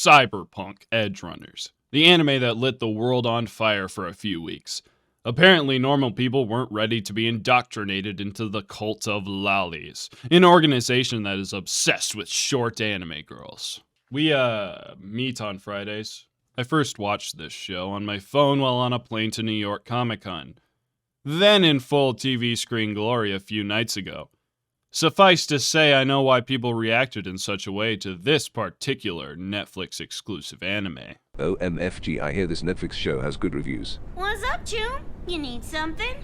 Cyberpunk Edgerunners, the anime that lit the world on fire for a few weeks. Apparently, normal people weren't ready to be indoctrinated into the cult of lollies, an organization that is obsessed with short anime girls. We, meet on Fridays. I first watched this show on my phone while on a plane to New York Comic-Con, then in full TV screen glory a few nights ago. Suffice to say, I know why people reacted in such a way to this particular Netflix-exclusive anime. OMFG, I hear this Netflix show has good reviews. What's up, June? You need something?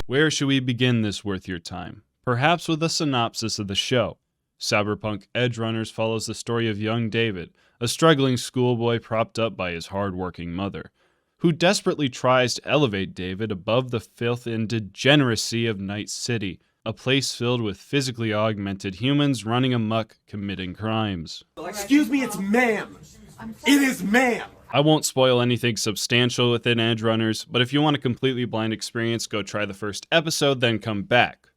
Where should we begin this worth your time? Perhaps with a synopsis of the show. Cyberpunk Edgerunners follows the story of young David, a struggling schoolboy propped up by his hard-working mother, who desperately tries to elevate David above the filth and degeneracy of Night City, a place filled with physically augmented humans running amok committing crimes. Excuse me, it's ma'am. It is ma'am. I won't spoil anything substantial within Edgerunners, but if you want a completely blind experience, go try the first episode, then come back.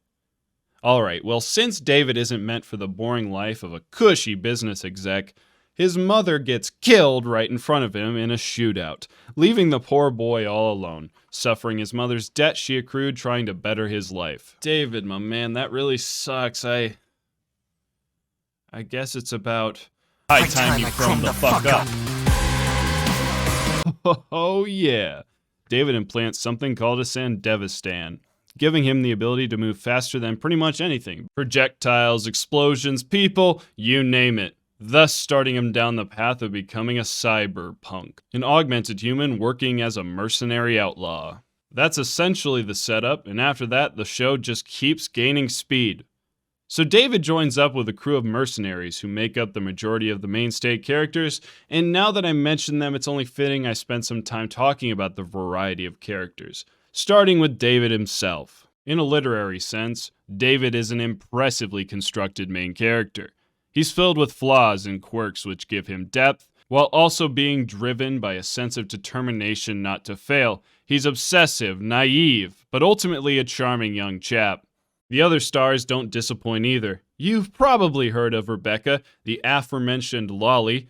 Alright, well, since David isn't meant for the boring life of a cushy business exec, his mother gets killed right in front of him in a shootout, leaving the poor boy all alone, suffering his mother's debt she accrued trying to better his life. David, my man, that really sucks. I guess it's about high time you chrome the fuck up. Oh yeah. David implants something called a Sandevistan, giving him the ability to move faster than pretty much anything. Projectiles, explosions, people, you name it. Thus starting him down the path of becoming a cyberpunk, an augmented human working as a mercenary outlaw. That's essentially the setup, and after that, the show just keeps gaining speed. So David joins up with a crew of mercenaries who make up the majority of the mainstay characters, and now that I mention them, it's only fitting I spend some time talking about the variety of characters. Starting with David himself. In a literary sense, David is an impressively constructed main character. He's filled with flaws and quirks which give him depth, while also being driven by a sense of determination not to fail. He's obsessive, naive, but ultimately a charming young chap. The other stars don't disappoint either. You've probably heard of Rebecca, the aforementioned Lolly.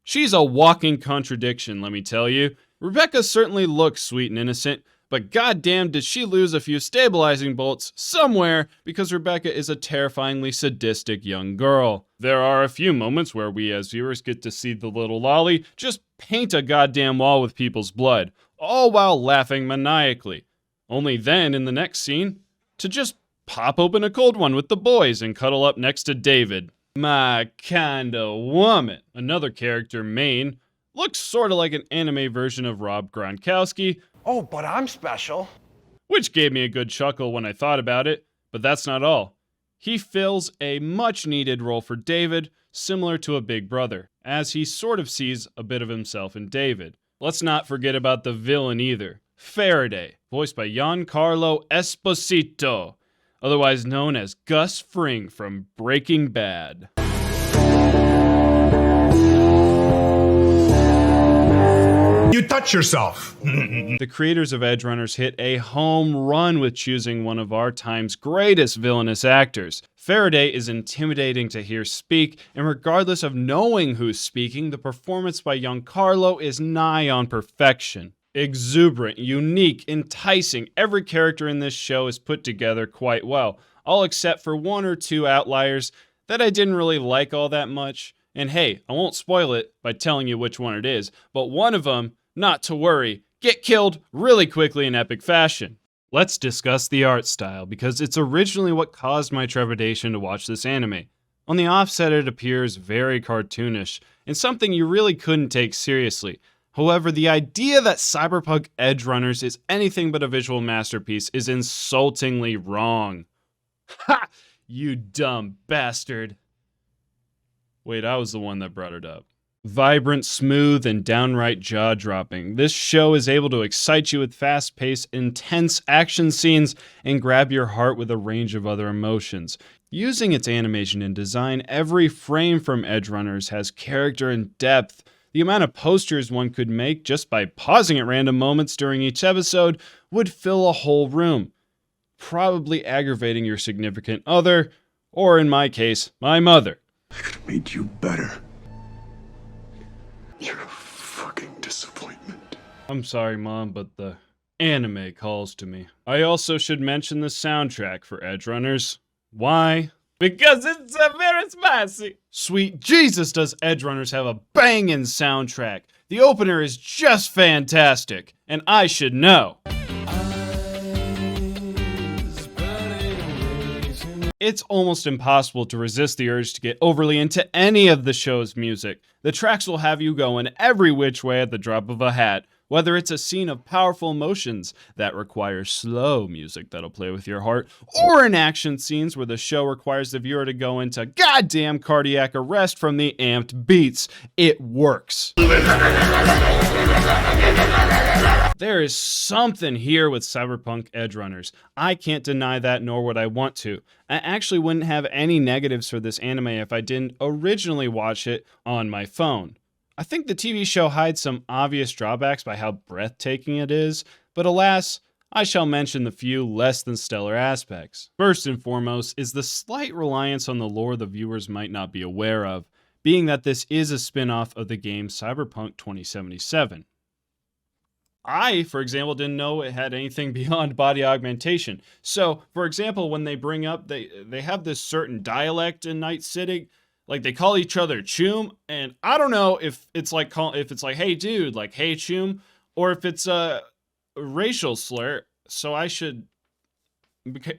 She's a walking contradiction, let me tell you. Rebecca certainly looks sweet and innocent, but goddamn did she lose a few stabilizing bolts somewhere because Rebecca is a terrifyingly sadistic young girl. There are a few moments where we as viewers get to see the little Lolly just paint a goddamn wall with people's blood, all while laughing maniacally. Only then, in the next scene, to just pop open a cold one with the boys and cuddle up next to David. My kinda woman. Another character, Maine, looks sorta like an anime version of Rob Gronkowski. Oh, but I'm special. Which gave me a good chuckle when I thought about it, but that's not all. He fills a much-needed role for David, similar to a big brother, as he sort of sees a bit of himself in David. Let's not forget about the villain either, Faraday, voiced by Giancarlo Esposito, otherwise known as Gus Fring from Breaking Bad. You touch yourself. The creators of Edgerunners hit a home run with choosing one of our time's greatest villainous actors. Faraday is intimidating to hear speak, and regardless of knowing who's speaking, the performance by Giancarlo is nigh on perfection. Exuberant, unique, enticing, every character in this show is put together quite well, all except for one or two outliers that I didn't really like all that much. And hey, I won't spoil it by telling you which one it is, but one of them, not to worry, get killed really quickly in epic fashion. Let's discuss the art style, because it's originally what caused my trepidation to watch this anime. On the offset, it appears very cartoonish, and something you really couldn't take seriously. However, the idea that Cyberpunk Edgerunners is anything but a visual masterpiece is insultingly wrong. Ha! You dumb bastard. Wait, I was the one that brought it up. Vibrant, smooth, and downright jaw-dropping, this show is able to excite you with fast-paced, intense action scenes and grab your heart with a range of other emotions. Using its animation and design, every frame from Edgerunners has character and depth The amount of posters one could make just by pausing at random moments during each episode would fill a whole room, probably aggravating your significant other, or in my case, my mother. Made you better. You're a fucking disappointment. I'm sorry, Mom, but the anime calls to me. I also should mention the soundtrack for Edgerunners. Why? Because it's very spicy. Sweet Jesus, does Edgerunners have a banging soundtrack. The opener is just fantastic, and I should know. It's almost impossible to resist the urge to get overly into any of the show's music. The tracks will have you going every which way at the drop of a hat. Whether it's a scene of powerful emotions that requires slow music that'll play with your heart, or in action scenes where the show requires the viewer to go into goddamn cardiac arrest from the amped beats, it works. There is something here with Cyberpunk Edgerunners. I can't deny that, nor would I want to. I actually wouldn't have any negatives for this anime if I didn't originally watch it on my phone. I think the TV show hides some obvious drawbacks by how breathtaking it is, but alas, I shall mention the few less than stellar aspects. First and foremost is the slight reliance on the lore the viewers might not be aware of, being that this is a spin-off of the game Cyberpunk 2077. I, for example, didn't know it had anything beyond body augmentation. So, for example, when they bring up, they have this certain dialect in Night City. Like, they call each other Choom, and I don't know if it's like hey dude, like hey Choom, or if it's a racial slur, so I should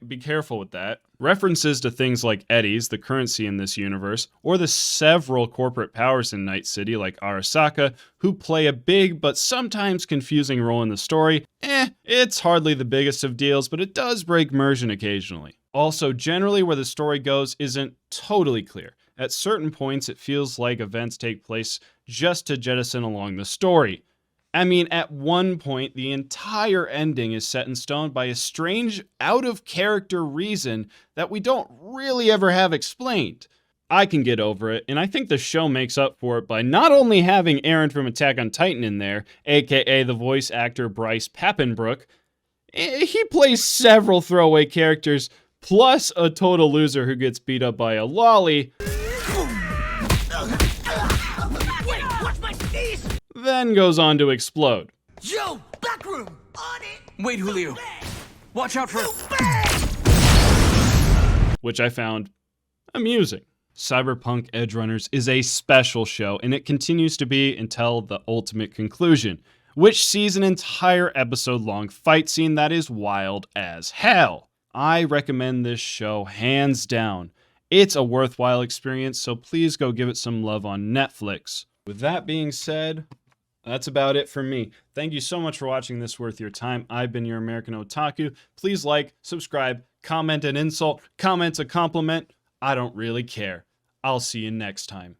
be careful with that. References to things like eddies, the currency in this universe, or the several corporate powers in Night City like Arasaka, who play a big but sometimes confusing role in the story, it's hardly the biggest of deals, but it does break immersion occasionally. Also, generally where the story goes isn't totally clear. At certain points, it feels like events take place just to jettison along the story. I mean, at one point, the entire ending is set in stone by a strange, out-of-character reason that we don't really ever have explained. I can get over it, and I think the show makes up for it by not only having Eren from Attack on Titan in there, aka the voice actor Bryce Papenbrook, he plays several throwaway characters, plus a total loser who gets beat up by a lolly, then goes on to explode. Yo, back room, on it. Wait, Julio. Watch out for... Which I found amusing. Cyberpunk Edgerunners is a special show, and it continues to be until the ultimate conclusion, which sees an entire episode-long fight scene that is wild as hell. I recommend this show hands down. It's a worthwhile experience, so please go give it some love on Netflix. With that being said, that's about it for me. Thank you so much for watching This Worth Your Time. I've been your American Otaku. Please like, subscribe, comment an insult, comment a compliment. I don't really care. I'll see you next time.